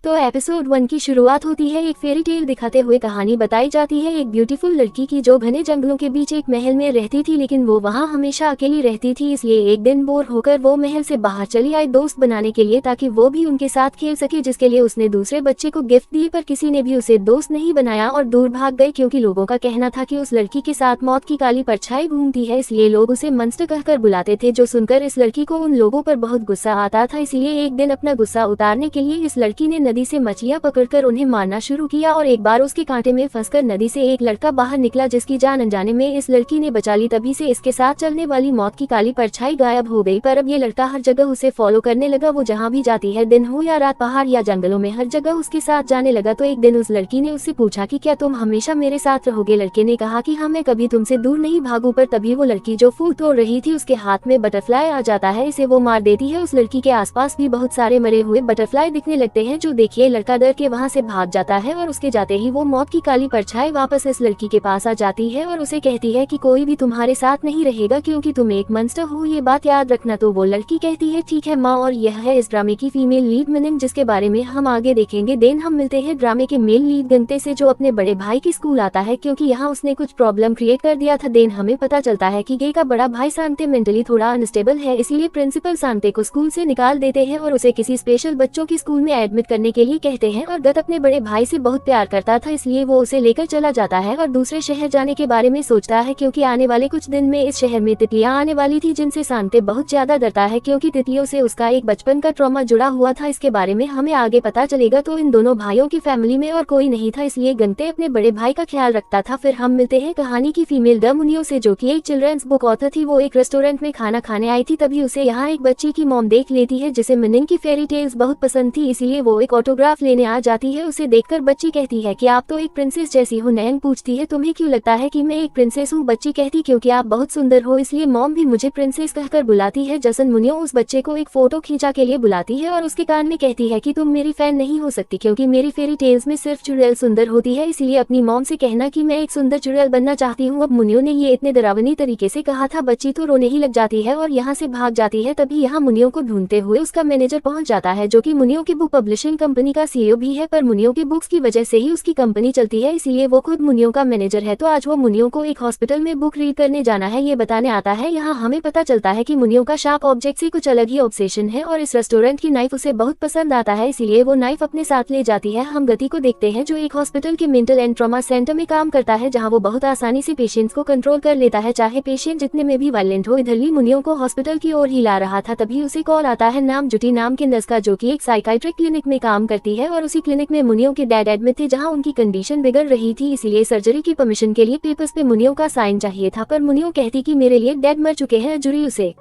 तो एपिसोड 1 की शुरुआत होती है एक फेरी टेल दिखाते हुए। कहानी बताई जाती है एक ब्यूटीफुल लड़की की जो घने जंगलों के बीच एक महल में रहती थी, लेकिन वो वहाँ हमेशा अकेली रहती थी। इसलिए एक दिन बोर होकर वो महल से बाहर चली आई दोस्त बनाने के लिए, ताकि वो भी उनके साथ खेल सके, जिसके लिए उसने दूसरे बच्चे को गिफ्ट दी। पर किसी ने भी उसे दोस्त नहीं बनाया और दूर भाग गए, क्योंकि लोगों का कहना था कि उस लड़की के साथ मौत की काली परछाई घूमती है। इसलिए लोग उसे मंस्टर कहकर बुलाते थे, जो सुनकर इस लड़की को उन लोगों पर बहुत गुस्सा आता था। इसलिए एक दिन अपना गुस्सा उतारने के लिए इस लड़की ने नदी से मछलियां पकड़कर उन्हें मारना शुरू किया, और एक बार उसके कांटे में फंसकर नदी से एक लड़का बाहर निकला, जिसकी जान अनजाने में इस लड़की ने बचा ली। तभी से इसके साथ चलने वाली मौत की काली परछाई गायब हो गई। पर अब ये लड़का हर जगह उसे फॉलो करने लगा। वो जहाँ भी जाती है, दिन हो या रात, पहाड़ या जंगलों में, हर जगह उसके साथ जाने लगा। तो एक दिन उस लड़की ने उससे पूछा कि क्या तुम हमेशा मेरे साथ रहोगे? लड़के ने कहा कि हाँ, मैं कभी तुमसे दूर नहीं भागू। पर तभी वो लड़की जो फूल तोड़ रही थी, उसके हाथ में बटरफ्लाई आ जाता है, इसे वो मार देती है। उस लड़की के आसपास भी बहुत सारे मरे हुए बटरफ्लाई दिखने लगते हैं, जो देखिए लड़का डर के वहाँ से भाग जाता है, और उसके जाते ही वो मौत की काली परछाई वापस इस लड़की के पास आ जाती है और उसे कहती है कि कोई भी तुम्हारे साथ नहीं रहेगा, क्योंकि तुम एक मंस्टर हो, ये बात याद रखना। तो वो लड़की कहती है ठीक है माँ। और यह है इस ड्रामे की फीमेल लीड मिनिंग, जिसके बारे में हम आगे देखेंगे। देन हम मिलते हैं ड्रामे के मेल लीड गंते से, जो अपने बड़े भाई की स्कूल आता है, क्योंकि यहाँ उसने कुछ प्रॉब्लम क्रिएट कर दिया था। देन हमें पता चलता है कि गे का बड़ा भाई सांते मेंटली थोड़ा अनस्टेबल है, इसलिए प्रिंसिपल सांते को स्कूल से निकाल देते हैं और उसे किसी स्पेशल बच्चों की स्कूल में एडमिट करने के लिए कहते हैं। और गत अपने बड़े भाई से बहुत प्यार करता था, इसलिए वो उसे लेकर चला जाता है और दूसरे शहर जाने के बारे में सोचता है, क्योंकि आने वाले कुछ दिन में इस शहर में तितलियां आने वाली थी, जिनसे सांते बहुत ज्यादा डरता है, क्योंकि तितलियों से उसका एक बचपन का ट्रॉमा जुड़ा हुआ था। इसके बारे में हमें आगे पता चलेगा। तो इन दोनों भाइयों की फैमिली में और कोई नहीं था, इसलिए गंते अपने बड़े भाई का ख्याल रखता था। फिर हम मिलते हैं कहानी की फीमेल द मुनियो से, जो कि एक चिल्ड्रंस बुक ऑथर थी। वो एक रेस्टोरेंट में खाना खाने आई थी, तभी उसे यहाँ एक बच्ची की मॉम देख लेती है, जिसे मिनिंग की फेरी टेल्स बहुत पसंद थी, इसलिए वो एक ऑटोग्राफ लेने आ जाती है। उसे देखकर बच्ची कहती है कि आप तो एक प्रिंसेस जैसी हो। नयन पूछती है तुम्हें क्यों लगता है कि मैं एक प्रिंसेस हूँ? बच्ची कहती क्योंकि आप बहुत सुंदर हो, इसलिए मॉम भी मुझे प्रिंसेस कहकर बुलाती है। जसन मुनियो उस बच्चे को एक फोटो खींचा के लिए बुलाती है और उसके कान में कहती है कि तुम मेरी फैन नहीं हो सकती, क्योंकि मेरी फेरी टेल्स में सिर्फ चुड़ैल सुंदर होती है, इसलिए अपनी मॉम से कहना कि मैं एक सुंदर चुड़ैल बनना चाहती हूँ। अब मुनियो ने ये इतने डरावनी तरीके से कहा था, बच्ची तो रोने ही लग जाती है और यहाँ से भाग जाती है। तभी यहाँ मुनियो को ढूंढते हुए उसका मैनेजर पहुंच जाता है, जो कि मुनियो की बुक पब्लिशिंग कंपनी का सीईओ भी है। पर मुनियो की बुक्स की वजह से ही उसकी कंपनी चलती है, इसीलिए वो खुद मुनियो का मैनेजर है। तो आज वो मुनियो को एक हॉस्पिटल में बुक रीड करने जाना है, ये बताने आता है। यहाँ हमें पता चलता है कि मुनियो का शार्प ऑब्जेक्ट से कुछ अलग ही ऑब्सेशन है, और इस रेस्टोरेंट की नाइफ उसे बहुत पसंद आता है, इसलिए वो नाइफ अपने साथ ले जाती है। हम गति को देखते हैं, जो एक हॉस्पिटल के मेंटल एंड ट्रॉमा सेंटर में काम करता है, जहाँ वो बहुत आसानी से पेशेंट्स को कंट्रोल कर लेता है, चाहे पेशेंट जितने में भी वायलेंट हो। इधर भी मुनियो को हॉस्पिटल की ओर ही ला रहा था, तभी उसे कॉल आता है नाम जुटी नाम के नर्स का, जो कि एक साइकाइट्रिक क्लिनिक में काम करती है। और उसी क्लिनिक में मुनियो के डैड एडमिट थे, जहां उनकी कंडीशन बिगड़ रही थी, इसलिए सर्जरी की परमिशन के लिए पेपर्स पे मुनियो का साइन चाहिए था। पर मुनियो कहती कि मेरे लिए डैड मर चुके हैं। जुरी उसे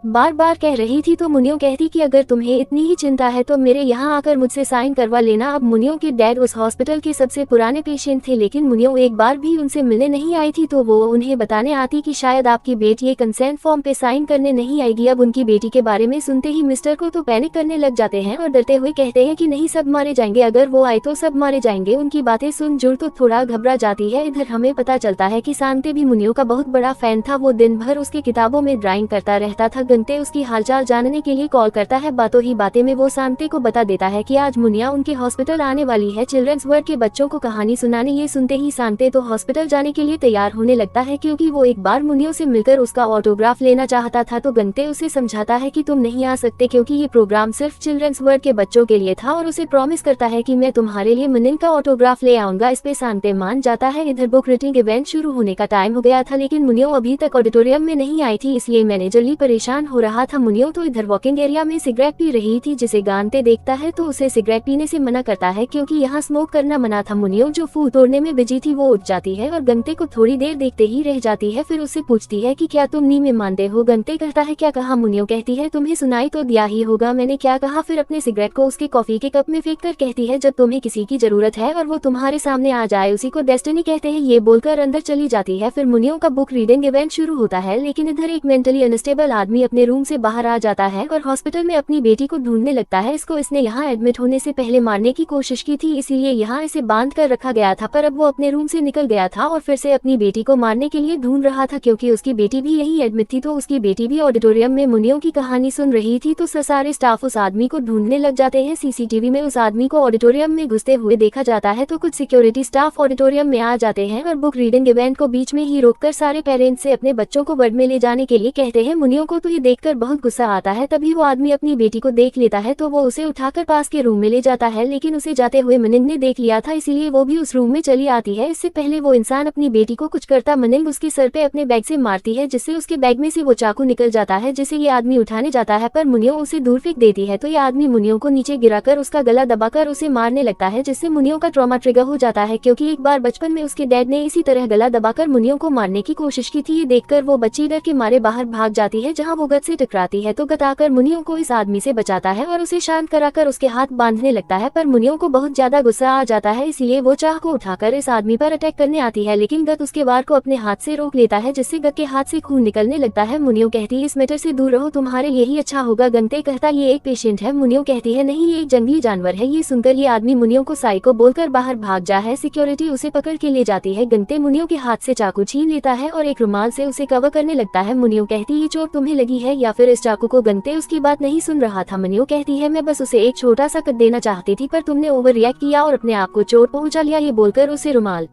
बार बार कह रही थी, तो मुनियो कहती कि अगर तुम्हें इतनी ही चिंता है तो मेरे यहाँ आकर मुझसे साइन करवा लेना। अब मुनियो के डैड उस हॉस्पिटल के सबसे पुराने पेशेंट थे, लेकिन मुनियो एक बार भी उनसे मिलने नहीं आई थी, तो वो उन्हें बताने आती कि शायद आपकी बेटी एक कंसेंट फॉर्म पे साइन करने नहीं आएगी। अब उनकी बेटी के बारे में सुनते ही मिस्टर को तो पैनिक करने लग जाते हैं और डरते हुए कहते हैं कि नहीं, सब मारे जाएंगे, अगर वो आए तो सब मारे जाएंगे। उनकी बातें सुन जुड़ तो थोड़ा घबरा जाती है। इधर हमें पता चलता है कि सांते भी मुनियो का बहुत बड़ा फैन था, वो दिन भर उसके किताबों में ड्राइंग करता रहता था। गंते उसकी हालचाल जानने के लिए कॉल करता है। बातों ही बातें में वो सांते को बता देता है कि आज मुनिया उनके हॉस्पिटल आने वाली है, चिल्ड्रंस वर्ड के बच्चों को कहानी सुनाने। ये सुनते ही सांते तो हॉस्पिटल जाने के लिए तैयार होने लगता है, क्योंकि वो एक बार मुनियो से मिलकर उसका ऑटोग्राफ लेना चाहता था। तो गंते उसे समझाता है कि तुम नहीं आ सकते, क्योंकि ये प्रोग्राम सिर्फ चिल्ड्रंस वर्ड के बच्चों के लिए था, और उसे प्रॉमिस करता है कि मैं तुम्हारे लिए मिनिंग का ऑटोग्राफ ले आऊंगा। इस पे सांते मान जाता है। इधर बुक रीडिंग इवेंट शुरू होने का टाइम हो गया था, लेकिन मुनियो अभी तक ऑडिटोरियम में नहीं आई थी, इसलिए मैनेजर ली परेशान हो रहा था। मुनियो तो इधर वॉकिंग एरिया में सिगरेट पी रही थी, जिसे गांते देखता है तो उसे सिगरेट पीने से मना करता है, क्योंकि यहाँ स्मोक करना मना था। मुनियो जो फूल तोड़ने में बिजी थी, वो उठ जाती है और गंते को थोड़ी देर देखते ही रह जाती है। फिर उससे पूछती है कि क्या तुम नी में मानते हो? गंते कहता है क्या कहा? मुनियो कहती है तुम्हें सुनाई तो दिया ही होगा मैंने क्या कहा। फिर अपने सिगरेट को उसके कॉफी के कप में फेंक कर कहती है जब तुम्हें किसी की जरूरत है और वो तुम्हारे सामने आ जाए, उसी को डेस्टिनी कहते हैं। ये बोलकर अंदर चली जाती है। फिर मुनियो का बुक रीडिंग इवेंट शुरू होता है, लेकिन इधर एक मेंटली अनस्टेबल आदमी अपने रूम से बाहर आ जाता है और हॉस्पिटल में अपनी बेटी को ढूंढने लगता है। इसको इसने यहाँ एडमिट होने से पहले मारने की कोशिश की थी, इसीलिए यहाँ इसे बांध कर रखा गया था, पर अब वो अपने रूम से निकल गया था और फिर से अपनी बेटी को मारने के लिए ढूंढ रहा था। क्योंकि उसकी बेटी भी यही एडमिट थी तो उसकी बेटी भी ऑडिटोरियम में मुनियों की कहानी सुन रही थी, तो सारे स्टाफ उस आदमी को ढूंढने लग जाते हैं। सीसीटीवी में उस आदमी को ऑडिटोरियम में घुसते हुए देखा जाता है, तो कुछ सिक्योरिटी स्टाफ ऑडिटोरियम में आ जाते हैं और बुक रीडिंग इवेंट को बीच में ही रोककर सारे पेरेंट्स से अपने बच्चों को वर्ड में ले जाने के लिए कहते हैं। मुनियों को तो ये देखकर बहुत गुस्सा आता है। तभी वो आदमी अपनी बेटी को देख लेता है तो वो उसे उठाकर पास के रूम में ले जाता है, लेकिन उसे जाते हुए मनिंग ने देख लिया था, इसीलिए वो भी उस रूम में चली आती है। इससे पहले वो इंसान अपनी बेटी को कुछ करता, मनिंग उसके सर पे अपने बैग से मारती है, जिससे उसके बैग में से वो चाकू निकल जाता है, जिसे ये आदमी उठाने जाता है पर मुनियों उसे दूर फेंक देती है। तो ये आदमी मुनियों को नीचे गिराकर उसका गला दबाकर उसे मारने लगता है, जिससे मुनियों का ट्रॉमा ट्रिगर हो जाता है, क्योंकि एक बार बचपन में उसके डैड ने इसी तरह गला दबाकर मुनियों को मारने की कोशिश की थी। ये देखकर वो बच्ची डर के मारे बाहर भाग जाती है, जहाँ वो गत से टकराती है, तो गत आकर मुनियों को इस आदमी से बचाता है और उसे शांत कराकर उसके हाथ बांधने लगता है। पर मुनियों को बहुत ज्यादा गुस्सा आ जाता है, इसलिए वो चाह को उठाकर इस आदमी पर अटैक करने आती है, लेकिन गत उसके वार को अपने हाथ से रोक लेता है, जिससे गत के हाथ से खून निकलने लगता है। मुनियों कहती है इस मैटर से दूर रहो, तुम्हारे लिए ही अच्छा होगा। गंते कहता ये एक पेशेंट है। मुनियों कहती है नहीं, ये एक जंगली जानवर है। ये सुनकर ये आदमी मुनियों को साइको बोलकर बाहर भाग जा है। सिक्योरिटी उसे पकड़ के ले जाती है। गंते मुनियों के हाथ से चाकू छीन लेता है और एक रुमाल से उसे कवर करने लगता है। मुनियों कहती ये चोट तुम्हें लगी है या फिर इस चाकू को? गंते उसकी बात नहीं सुन रहा था। मुनियों कहती है मैं बस उसे एक छोटा सा कट देना चाहती थी, पर तुमने ओवर रिएक्ट किया और अपने आप को चोट पहुंचा लिया। ये बोलकर उसे रुमाल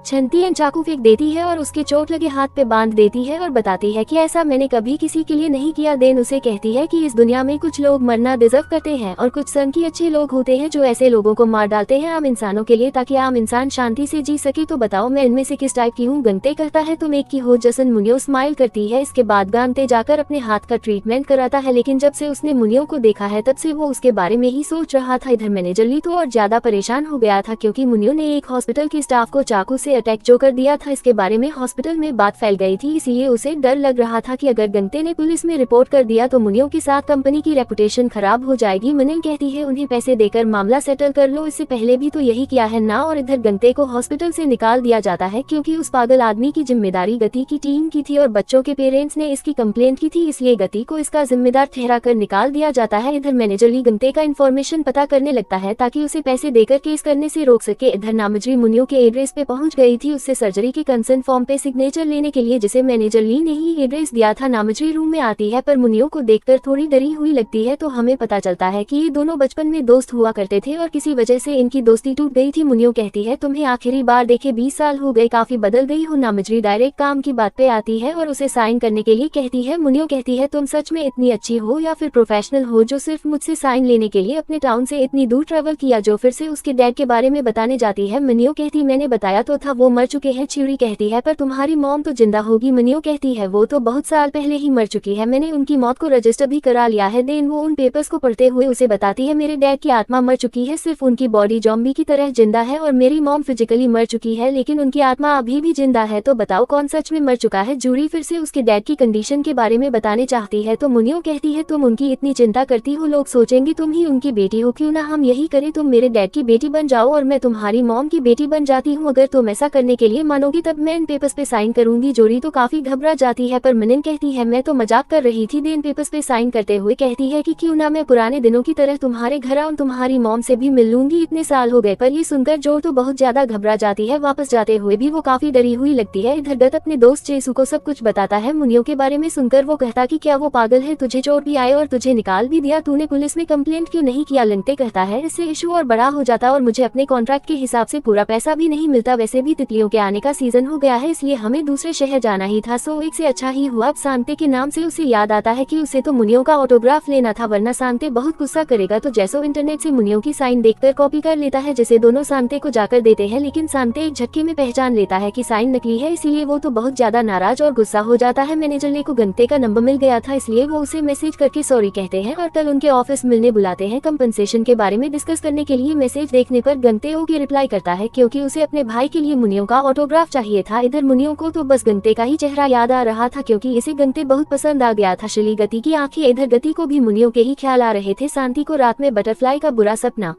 छनती है, चाकू फेंक देती है और उसके चोट लगे हाथ पे बांध देती है और बताती है कि ऐसा मैंने कभी किसी के लिए नहीं किया। देन उसे कहती है कि इस दुनिया में कुछ लोग मरना डिजर्व करते हैं और कुछ सन की अच्छे लोग होते हैं जो ऐसे लोगों को मार डालते हैं आम इंसानों के लिए, ताकि आम इंसान शांति से जी सके। तो बताओ मैं इनमें से किस टाइप की हूँ? गंते कहता है तुम एक की हो। जसन मुनियो स्माइल करती है। इसके बाद गंते जाकर अपने हाथ का ट्रीटमेंट कराता है, लेकिन जब से उसने मुनियो को देखा है तब से वो उसके बारे में ही सोच रहा था। इधर मैनेजर ली तो और ज्यादा परेशान हो गया था, क्योंकि मुनियो ने एक हॉस्पिटल के स्टाफ को चाकू से अटैक जो कर दिया था। इसके बारे में हॉस्पिटल में बात फैल गई थी, इसलिए उसे डर लग रहा था कि अगर गंते ने पुलिस में रिपोर्ट कर दिया तो मुनियों के साथ कंपनी की रेपुटेशन खराब हो जाएगी। मुनियों कहती है उन्हें पैसे देकर मामला सेटल कर लो, इससे पहले भी तो यही किया है ना। और इधर गंते को हॉस्पिटल से निकाल दिया जाता है, क्योंकि उस पागल आदमी की जिम्मेदारी गति की टीम की थी और बच्चों के पेरेंट्स ने इसकी कंप्लेंट की थी, इसलिए गति को इसका जिम्मेदार ठहरा कर निकाल दिया जाता है। इधर मैनेजर ली गंते का इन्फॉर्मेशन पता करने लगता है ताकि उसे पैसे देकर केस करने से रोक सके। इधर नामजरी मुनियों के एड्रेस पे पहुंच गई थी उससे सर्जरी के कंसर्न फॉर्म पे सिग्नेचर लेने के लिए, जिसे मैनेजर ली ने ही एड्रेस दिया था। नामजरी रूम में आती है पर मुनियों को देखकर थोड़ी डरी हुई लगती है, तो हमें पता चलता है कि ये दोनों बचपन में दोस्त हुआ करते थे और किसी वजह से इनकी दोस्ती टूट गई थी। मुनियों कहती है तुम्हें आखिरी बार देखे 20 साल हो गए, काफी बदल गई हो। नामजरी डायरेक्ट काम की बात पे आती है और उसे साइन करने के लिए कहती है। मुनियों कहती है तुम सच में इतनी अच्छी हो या फिर प्रोफेशनल हो जो सिर्फ मुझसे साइन लेने के लिए अपने टाउन से इतनी दूर ट्रेवल किया। जो फिर से उसके डैड के बारे में बताने जाती है। मुनियों कहती मैंने बताया तो था वो मर चुके हैं। चिड़ी कहती है पर तुम्हारी मॉम तो जिंदा होगी। मुनियों कहती है वो तो बहुत साल पहले ही मर चुकी है, मैंने उनकी मौत को रजिस्टर भी करा लिया है। देन वो उन पेपर्स को पढ़ते हुए उसे बताती है मेरे डैड की आत्मा मर चुकी है, सिर्फ उनकी बॉडी जॉम्बी की तरह जिंदा है और मेरी मॉम फिजिकली मर चुकी है लेकिन उनकी आत्मा अभी भी जिंदा है। तो बताओ कौन सच में मर चुका है? जूरी फिर से उसके डैड की कंडीशन के बारे में बताने चाहती है, तो मुनियों कहती है तुम उनकी इतनी चिंता करती हो, लोग सोचेंगे तुम ही उनकी बेटी हो, क्यों ना हम यही करें, तुम मेरे डैड की बेटी बन जाओ और मैं तुम्हारी मॉम की बेटी बन जाती हूँ। अगर तुम ऐसा करने के लिए मानोगी तब मैं इन पेपर्स पे साइन करूंगी। जोरी तो काफी घबरा जाती है पर मुनियों कहती है मैं तो मजाक कर रही थी। देन पेपर्स पे साइन करते हुए कहती है कि क्यों ना मैं पुराने दिनों की तरह तुम्हारे घर आऊं, तुम्हारी मॉम से भी मिल लूंगी, इतने साल हो गए। पर ये सुनकर जोर तो बहुत ज्यादा घबरा जाती है, वापस जाते हुए भी वो काफी डरी हुई लगती है। इधर गत अपने दोस्त जेसू को सब कुछ बताता है। मुनियों के बारे में सुनकर वो कहता कि क्या वो पागल है, तुझे चोट भी आए और तुझे निकाल भी दिया, तूने पुलिस में कंप्लेंट क्यों नहीं किया? लंगटे कहता है इससे इशू और बड़ा हो जाता और मुझे अपने कॉन्ट्रैक्ट के हिसाब से पूरा पैसा भी नहीं मिलता, वैसे भी तितलियों के आने का सीजन हो गया है इसलिए हमें दूसरे शहर जाना ही था। सो एक से अच्छा ही हुआ। अब सांते के नाम से उसे याद आता है कि उसे तो मुनियों का ऑटोग्राफ लेना था, वरना सांते बहुत गुस्सा करेगा। तो जैसो इंटरनेट से मुनियों की साइन देखकर कॉपी कर लेता है, जिसे दोनों सांते को जाकर देते हैं, लेकिन सांते एक झटके में पहचान लेता है कि साइन नकली है, इसीलिए वो तो बहुत ज्यादा नाराज और गुस्सा हो जाता है। मैनेजर ले को गंते का नंबर मिल गया था इसलिए वो उसे मैसेज करके सॉरी कहते हैं और कल उनके ऑफिस मिलने बुलाते हैं कंपनसेशन के बारे में डिस्कस करने के लिए। मैसेज देखने पर गंते ओके रिप्लाई करता है क्योंकि उसे अपने भाई के लिए मुनियों का ऑटोग्राफ चाहिए था। इधर मुनियों को तो बस गंते का ही चेहरा याद आ रहा था क्योंकि इसे गंते बहुत पसंद आ गया था। शली गति की आंखें, इधर गति को भी मुनियों के ही ख्याल आ रहे थे। शांति को रात में बटरफ्लाई का बुरा सपना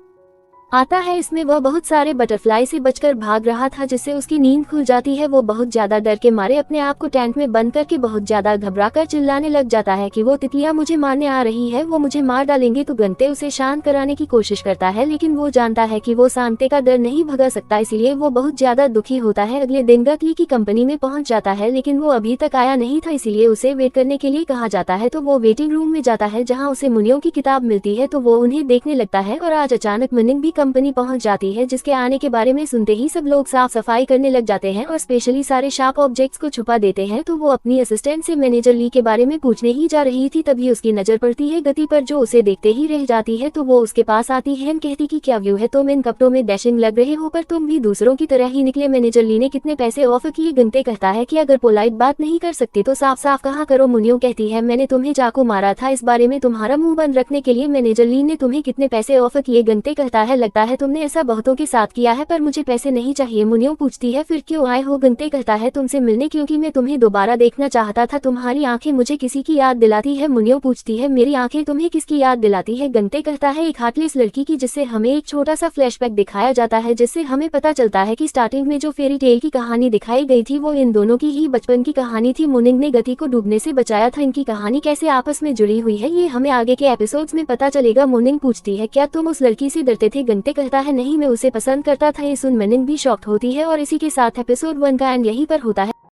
आता है। इसमें वह बहुत सारे बटरफ्लाई से बचकर भाग रहा था, जिससे उसकी नींद खुल जाती है। वो बहुत ज्यादा डर के मारे अपने आप को टेंट में बंद करके बहुत ज्यादा घबराकर चिल्लाने लग जाता है कि वो तितलियां मुझे मारने आ रही है, वो मुझे मार डालेंगे। तो गंते उसे शांत कराने की कोशिश करता है, लेकिन वो जानता है कि वो सांते का डर नहीं भगा सकता, इसलिए वो बहुत ज्यादा दुखी होता है। अगले दिन गती की कंपनी में पहुंच जाता है, लेकिन वो अभी तक आया नहीं था, इसीलिए उसे वेट करने के लिए कहा जाता है। तो वो वेटिंग रूम में जाता है, जहाँ उसे मुनियों की किताब मिलती है। तो वो उन्हें देखने लगता है और आज अचानक मुनिंग भी कंपनी पहुंच जाती है, जिसके आने के बारे में सुनते ही सब लोग साफ सफाई करने लग जाते हैं और स्पेशली सारे शार्प ऑब्जेक्ट्स को छुपा देते हैं। तो वो अपनी असिस्टेंट से मैनेजर ली के बारे में पूछने ही जा रही थी, तभी उसकी नजर पड़ती है गति पर, जो उसे देखते ही रह जाती है। तो वो उसके पास आती है, कहती कि क्या व्यू है, तुम इन कपड़ों में डैशिंग लग रहे हो, पर तुम भी दूसरों की तरह ही निकले। मैनेजर ली ने कितने पैसे ऑफर किए? गंते कहता है कि अगर पोलाइट बात नहीं कर सकते तो साफ साफ कहा करो। मुनियो कहती है मैंने तुम्हें चाकू मारा था, इस बारे में तुम्हारा मुंह बंद रखने के लिए मैनेजर ली ने तुम्हें कितने पैसे ऑफर किए? गंते कहता है लगता है तुमने ऐसा बहुतों के साथ किया है, पर मुझे पैसे नहीं चाहिए। मुनियो पूछती है फिर क्यों आए हो? गंते कहता है तुमसे मिलने, क्योंकि मैं तुम्हें दोबारा देखना चाहता था, तुम्हारी आंखें मुझे किसी की याद दिलाती है। मुनियो पूछती है मेरी आंखें तुम्हें किसकी याद दिलाती है? गंते कहता है एक हार्टलेस लड़की की, जिससे हमें एक छोटा सा फ्लैशबैक दिखाया जाता है, जिससे हमें पता चलता है कि स्टार्टिंग में जो फेरी टेल की कहानी दिखाई गई थी वो इन दोनों की ही बचपन की कहानी थी। मुनिंग ने गति को डूबने से बचाया था। इनकी कहानी कैसे आपस में जुड़ी हुई है ये हमें आगे के एपिसोड्स में पता चलेगा। मुनिंग पूछती है क्या तुम उस लड़की से डरते थे? गंते कहता है नहीं, मैं उसे पसंद करता था। ये सुन मुनिंग भी शॉक्ड होती है और इसी के साथ एपिसोड 1 का एंड यहीं पर होता है।